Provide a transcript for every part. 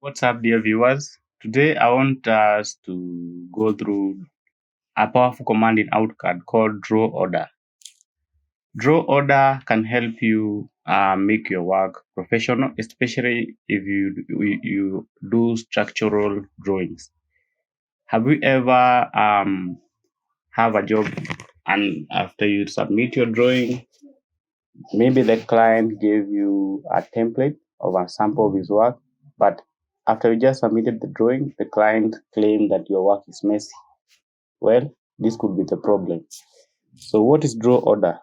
What's up, dear viewers? Today I want us to go through a powerful command in AutoCAD called draw order. Draw order can help you make your work professional, especially if you do structural drawings. Have you ever have a job and after you submit your drawing, maybe the client gave you a template of a sample of his work, but after you just submitted the drawing, the client claimed that your work is messy. Well, this could be the problem. So what is draw order?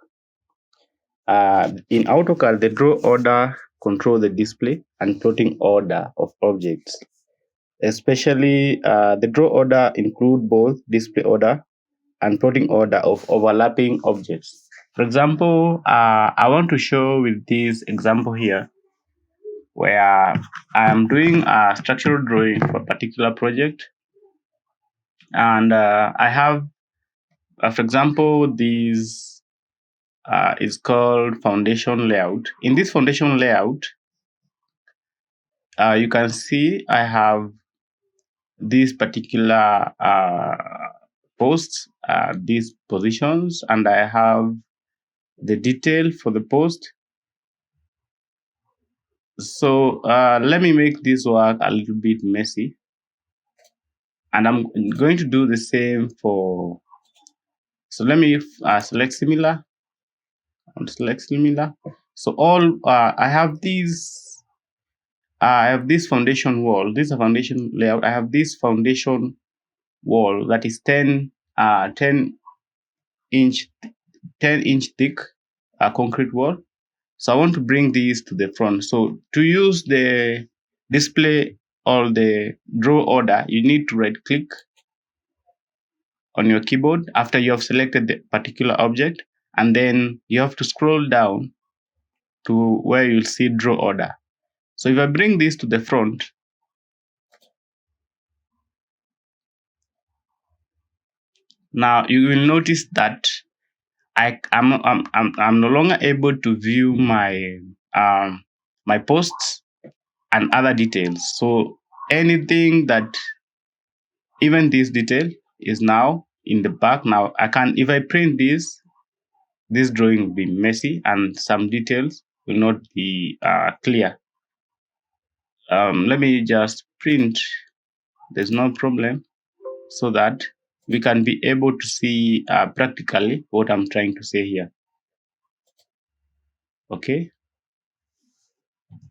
In AutoCAD, the draw order control the display and plotting order of objects. Especially the draw order include both display order and plotting order of overlapping objects. For example, I want to show with this example here where I am doing a structural drawing for a particular project, and I have, for example, this is called foundation layout. In this foundation layout, you can see I have these particular posts, these positions, and I have the detail for the post. So let me make this work a little bit messy, and I'm going to do the same for. So let me select similar and select similar. So all I have these. I have this foundation wall. This is a foundation layout. I have this foundation wall that is 10 inch thick concrete wall. So I want to bring these to the front. So to use the display or the draw order, you need to right click on your keyboard after you have selected the particular object, and then you have to scroll down to where you'll see draw order. So if I bring this to the front, now you will notice that I'm no longer able to view my my posts and other details. So anything that, even this detail, is now in the back. Now I can, if I print this drawing will be messy and some details will not be clear. Let me just print. There's no problem, so that we can be able to see practically what I'm trying to say here. Okay.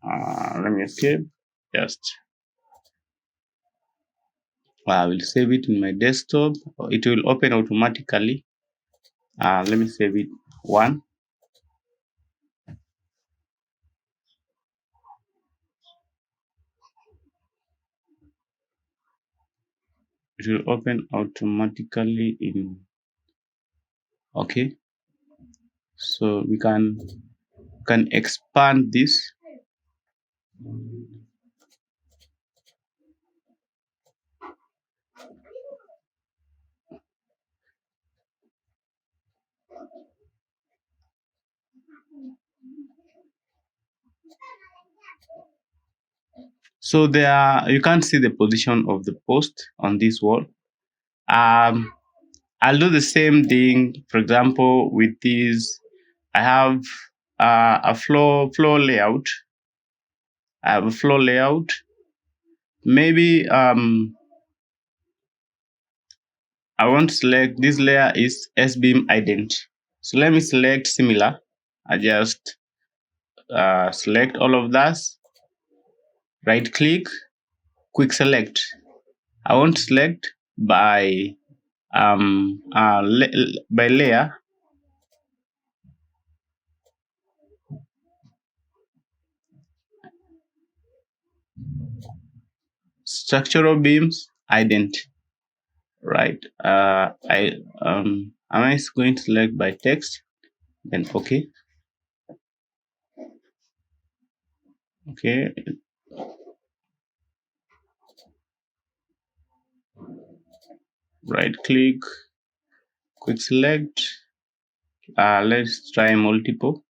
Let me escape. Just I will save it in my desktop. It will open automatically. Let me save it 1. It will open automatically in. Okay. So we can expand this. So there you can't see the position of the post on this wall. I'll do the same thing. For example, with this, I have a floor layout. I have a floor layout. Maybe I want to select this layer is S-beam ident. So let me select similar. I just select all of that. Right click, quick select. I want to select by layer. Structural beams ident. Right. Am I going to select by text? Then okay. Okay. Right click, quick select. Let's try multiple.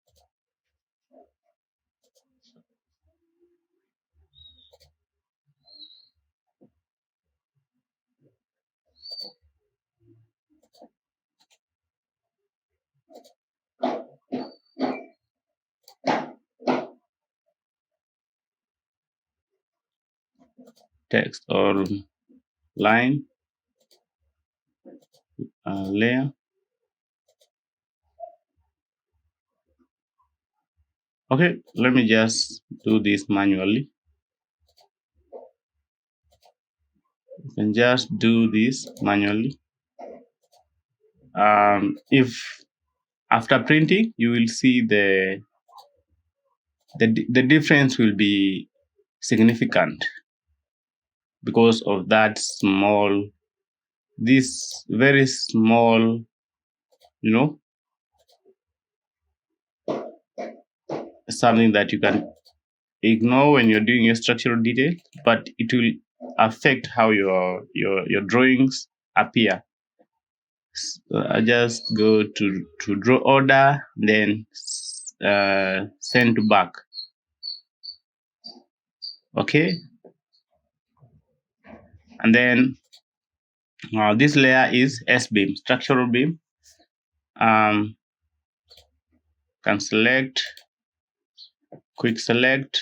text or line layer. Okay, let me just do this manually. You can just do this manually. If after printing, you will see the difference will be significant because of that small, this very small, something that you can ignore when you're doing your structural detail, but it will affect how your drawings appear. So I just go to draw order, then send to back. Okay, and then this layer is S beam, structural beam. Can select, quick select.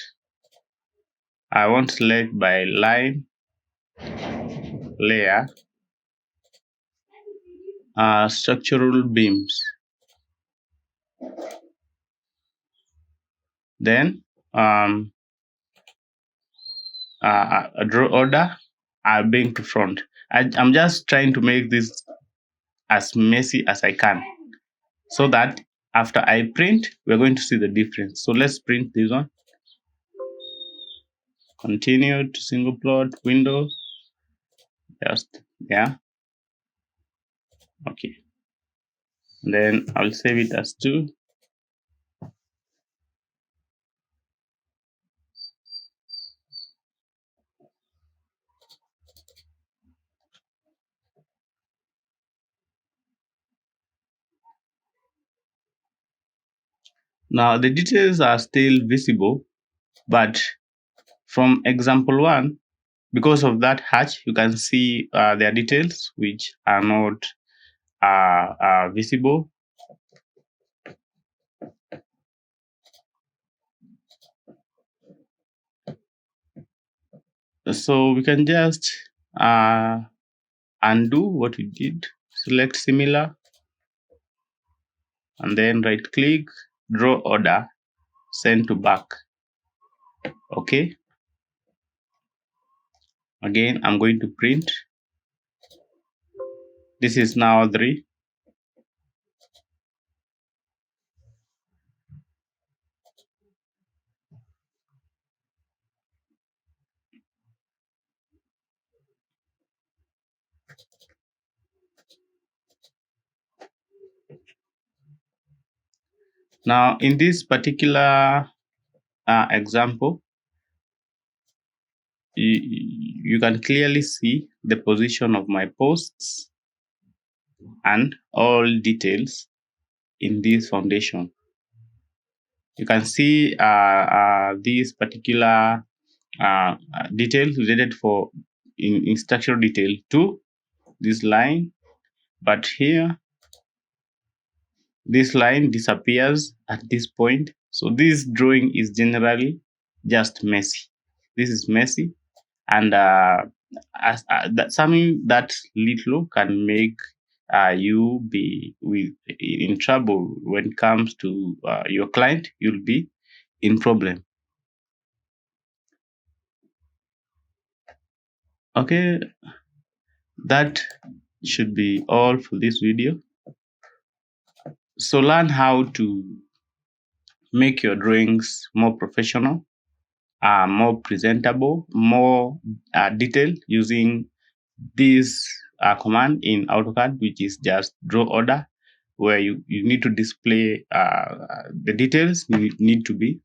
I want to select by line layer, structural beams. Then a draw order, I'll bring to front. I'm just trying to make this as messy as I can, so that after I print, we're going to see the difference. So let's print this one. Continue to single plot window. Just okay. Then I'll save it as 2. Now the details are still visible, but from example 1, because of that hatch, you can see their details which are not visible. So we can just undo what we did, select similar, and then right click, draw order, send to back. Okay, again I'm going to print. This is now 3. Now in this particular example, you can clearly see the position of my posts and all details in this foundation. You can see these particular details related for in structural detail to this line, but here this line disappears at this point. So this drawing is generally just messy. This is messy, and that something that little can make you be in trouble when it comes to your client. You'll be in problem. Okay, that should be all for this video. So learn how to make your drawings more professional, more presentable, more detailed using this command in AutoCAD, which is just draw order, where you need to display the details need to be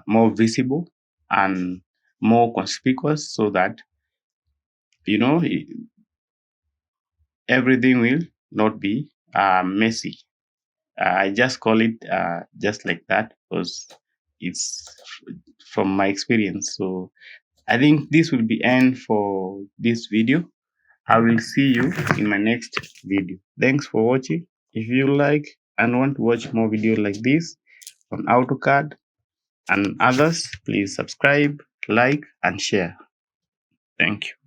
more visible and more conspicuous, so that everything will not be messy. I just call it just like that because it's from my experience. So I think this will be end for this video. I will see you in my next video. Thanks for watching. If you like and want to watch more videos like this on AutoCAD and others, please subscribe, like, and share. Thank you.